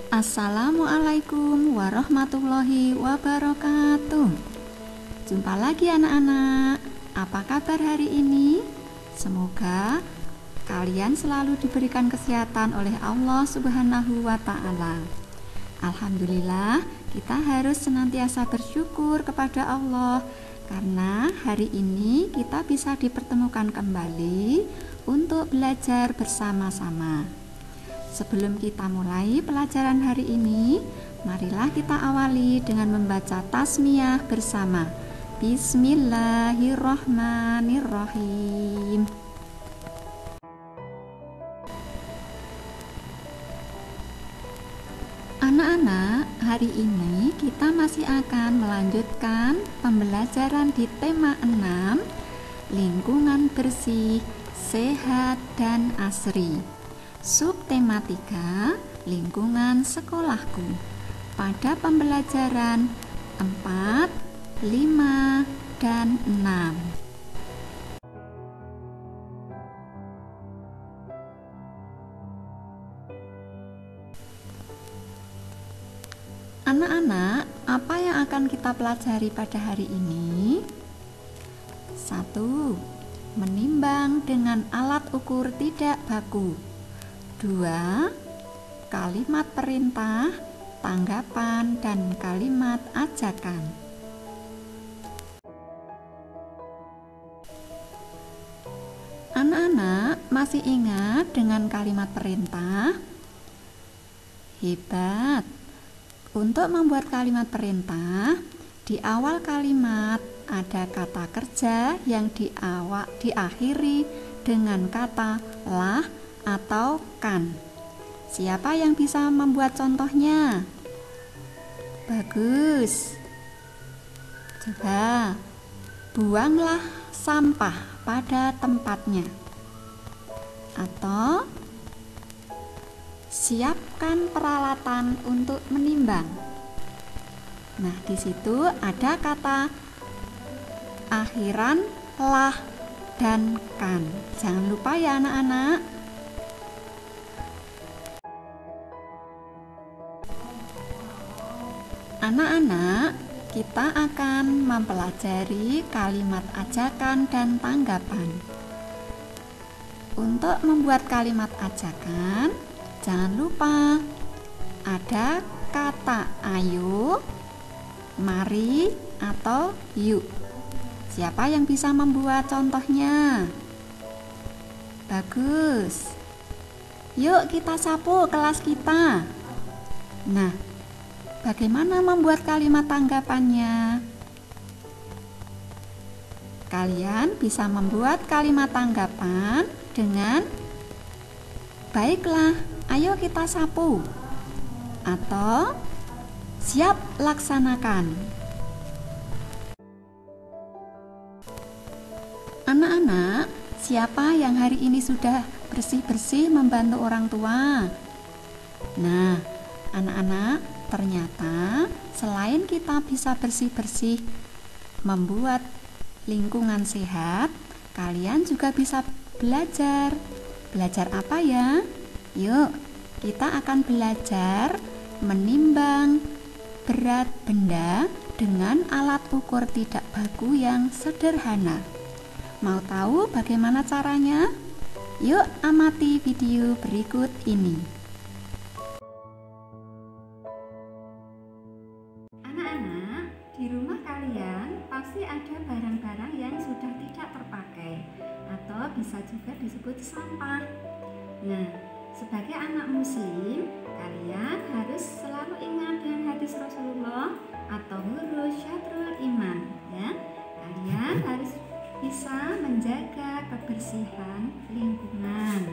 Assalamualaikum warahmatullahi wabarakatuh. Jumpa lagi anak-anak. Apa kabar hari ini? Semoga kalian selalu diberikan kesehatan oleh Allah Subhanahu wa ta'ala. Alhamdulillah, kita harus senantiasa bersyukur kepada Allah karena hari ini kita bisa dipertemukan kembali untuk belajar bersama-sama. Sebelum kita mulai pelajaran hari ini, marilah kita awali dengan membaca tasmiyah bersama. Bismillahirrahmanirrahim. Anak-anak, hari ini kita masih akan melanjutkan pembelajaran di tema 6, lingkungan bersih, sehat, dan asri. Subtema 3, lingkungan sekolahku, pada pembelajaran 4, 5, dan 6. Anak-anak, apa yang akan kita pelajari pada hari ini? 1. Menimbang dengan alat ukur tidak baku. 2. Kalimat perintah, tanggapan, dan kalimat ajakan. Anak-anak masih ingat dengan kalimat perintah? Hebat! Untuk membuat kalimat perintah, di awal kalimat ada kata kerja yang diakhiri dengan kata lah atau kan. Siapa yang bisa membuat contohnya? Bagus. Coba buanglah sampah pada tempatnya. Atau siapkan peralatan untuk menimbang. Nah, di situ ada kata akhiran lah dan kan. Jangan lupa ya anak-anak. Anak-anak, kita akan mempelajari kalimat ajakan dan tanggapan. Untuk membuat kalimat ajakan, jangan lupa ada kata ayo, mari, atau yuk. Siapa yang bisa membuat contohnya? Bagus. Yuk kita sapu kelas kita. Nah, bagaimana membuat kalimat tanggapannya? Kalian bisa membuat kalimat tanggapan dengan baiklah, ayo kita sapu. Atau siap laksanakan. Anak-anak, siapa yang hari ini sudah bersih-bersih membantu orang tua? Nah, anak-anak, ternyata selain kita bisa bersih-bersih membuat lingkungan sehat, kalian juga bisa belajar. Belajar apa ya? Yuk, kita akan belajar menimbang berat benda dengan alat ukur tidak baku yang sederhana. Mau tahu bagaimana caranya? Yuk amati video berikut ini. Anak-anak, di rumah kalian pasti ada barang-barang yang sudah tidak terpakai atau bisa juga disebut sampah. Nah, sebagai anak muslim, kalian harus selalu ingat dengan hadis Rasulullah atau huruf syatrul iman, ya. Kalian harus bisa menjaga kebersihan lingkungan.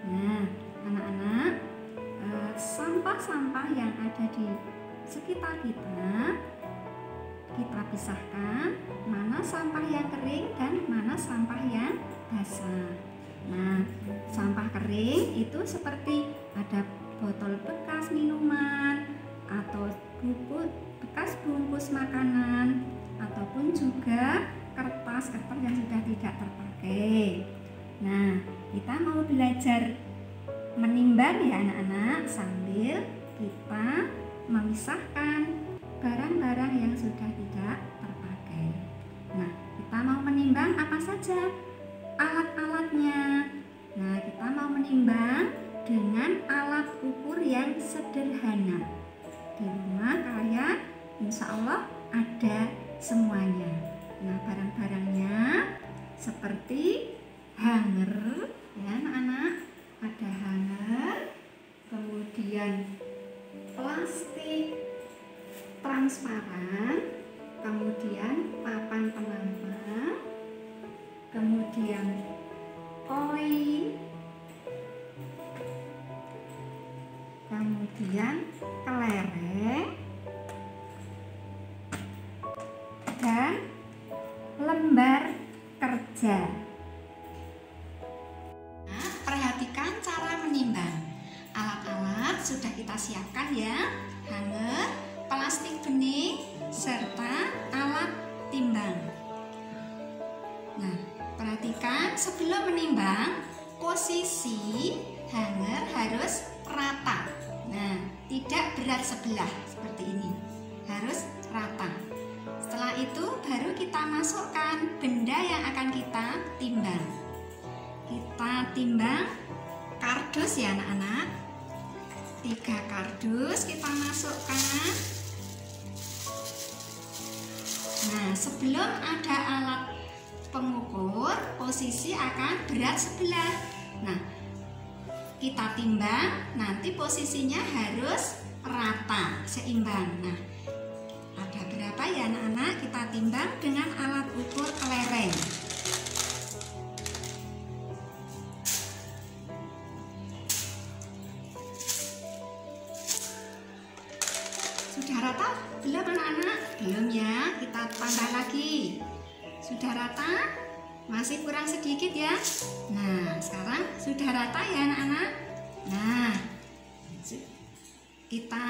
Nah, anak-anak, sampah-sampah yang ada di sekitar kita pisahkan mana sampah yang kering dan mana sampah yang basah. Nah, sampah kering itu seperti ada botol bekas minuman atau bekas bungkus makanan ataupun juga kertas yang sudah tidak terpakai. Nah, kita mau belajar menimbang ya anak-anak sambil kita memisahkan barang-barang yang sudah tidak terpakai. Nah, kita mau menimbang apa saja alat-alatnya. Nah, kita mau menimbang dengan alat ukur yang sederhana. Di rumah kalian insya Allah ada semuanya. Nah, barang-barangnya seperti hanger, ya anak-anak, ada hanger, kemudian plastik transparan, kemudian papan penambang, kemudian koin, kemudian kelereng, dan lembar kerja. Nah, perhatikan cara menimbang. Alat-alat sudah kita siapkan ya, hanger, plastik bening, serta alat timbang. Nah, perhatikan sebelum menimbang, posisi hanger harus rata. Nah, tidak berat sebelah seperti ini, harus rata. Setelah itu baru kita masukkan benda yang akan kita timbang. Kita timbang kardus ya anak-anak. 3 kardus kita masukkan. Nah, sebelum ada alat pengukur, posisi akan berat sebelah. Nah, kita timbang, nanti posisinya harus rata, seimbang. Nah, ada berapa ya anak-anak? Kita timbang dengan alat ukur kelereng. Sudah rata? Belum anak-anak? Belum ya, kita tambah lagi. Sudah rata? Masih kurang sedikit ya. Nah, sekarang sudah rata ya anak-anak. Nah, kita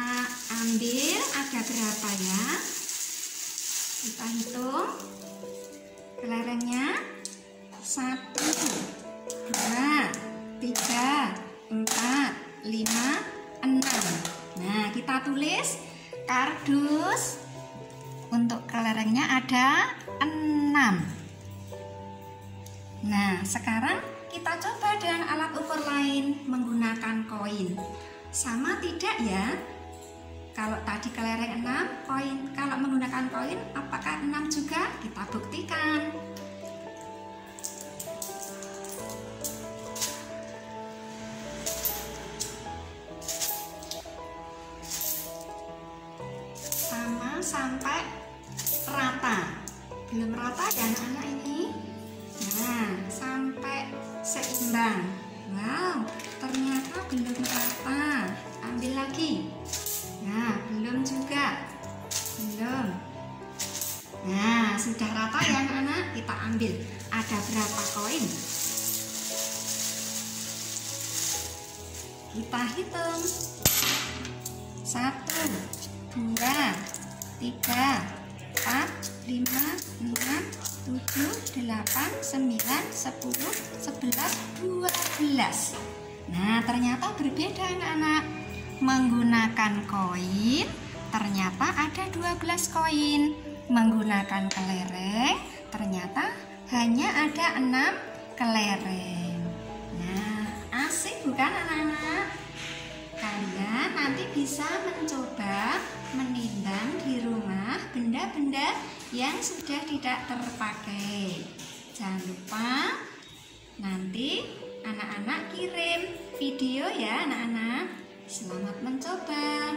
ambil ada berapa ya? Kita hitung kelerengnya. 1, 2, 3, 4, 5, 6. Nah, kita tulis kardus untuk kelerengnya ada 6. Nah, sekarang kita coba dengan alat ukur lain menggunakan koin. Sama tidak ya? Kalau tadi kelereng 6, koin kalau menggunakan koin apakah 6 juga? Kita buktikan. Sama sampai rata. Belum rata ya anak-anak ini? Nah, sampai seimbang. Wow, ternyata belum rata. Ambil lagi. Nah, belum juga. Belum. Nah, sudah rata ya anak-anak? Kita ambil. Ada berapa koin? Kita hitung. 1, 2, 3, 4, 5, 6, 7, 8, 9, 10, 11, 12. Nah, ternyata berbeda anak-anak. Menggunakan koin, ternyata ada 12 koin. Menggunakan kelereng, ternyata hanya ada 6 kelereng. Nah, asik bukan anak-anak? Kalian nanti bisa mencoba menimbang di rumah benda-benda yang sudah tidak terpakai. Jangan lupa nanti anak-anak kirim video ya anak-anak. Selamat mencoba.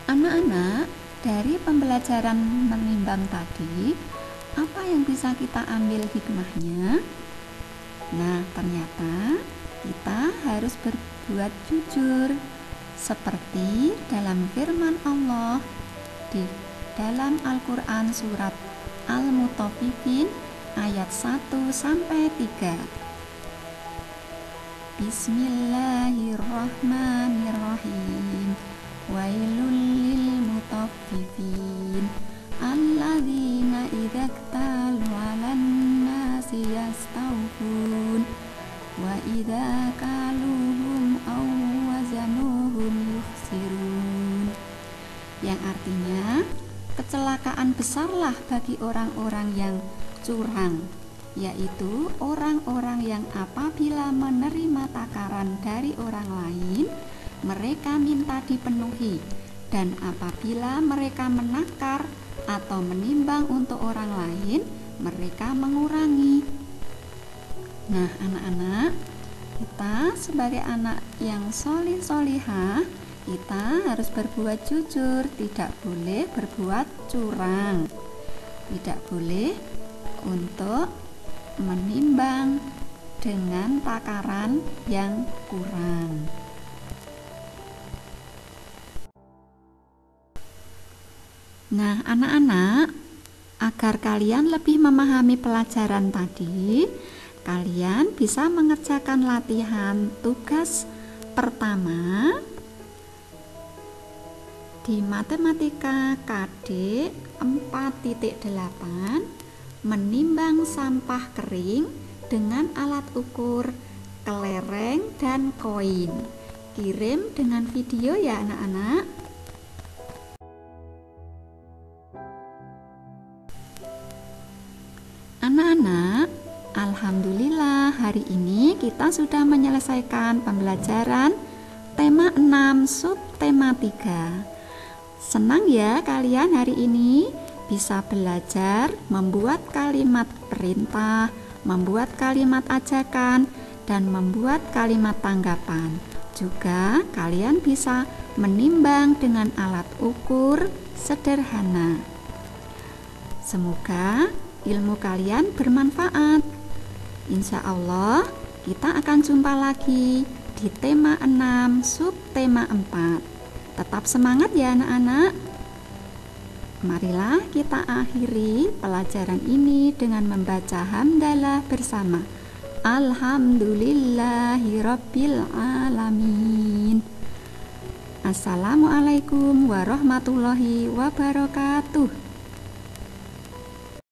Anak-anak, dari pembelajaran menimbang tadi, apa yang bisa kita ambil hikmahnya? Nah, ternyata kita harus berbuat jujur, seperti dalam firman Allah di dalam Al-Quran surat Al-Mutaffifin ayat 1-3. Bismillahirrahmanirrahim. Wailul lil mutaffifin alladzina idza Artinya, kecelakaan besarlah bagi orang-orang yang curang, yaitu orang-orang yang apabila menerima takaran dari orang lain, mereka minta dipenuhi, dan apabila mereka menakar atau menimbang untuk orang lain, mereka mengurangi. Nah, anak-anak, kita sebagai anak yang solih-solihah, kita harus berbuat jujur, tidak boleh berbuat curang, tidak boleh untuk menimbang dengan takaran yang kurang. Nah, anak-anak, agar kalian lebih memahami pelajaran tadi, kalian bisa mengerjakan latihan tugas pertama di Matematika KD 4.8, menimbang sampah kering dengan alat ukur kelereng dan koin. Kirim dengan video ya anak-anak. Anak-anak, alhamdulillah hari ini kita sudah menyelesaikan pembelajaran tema 6 subtema 3. Senang ya kalian hari ini bisa belajar membuat kalimat perintah, membuat kalimat ajakan, dan membuat kalimat tanggapan. Juga kalian bisa menimbang dengan alat ukur sederhana. Semoga ilmu kalian bermanfaat. Insya Allah kita akan jumpa lagi di tema 6 subtema 4. Tetap semangat ya anak-anak. Marilah kita akhiri pelajaran ini dengan membaca hamdalah bersama. Alhamdulillahirabbil alamin. Assalamualaikum warahmatullahi wabarakatuh.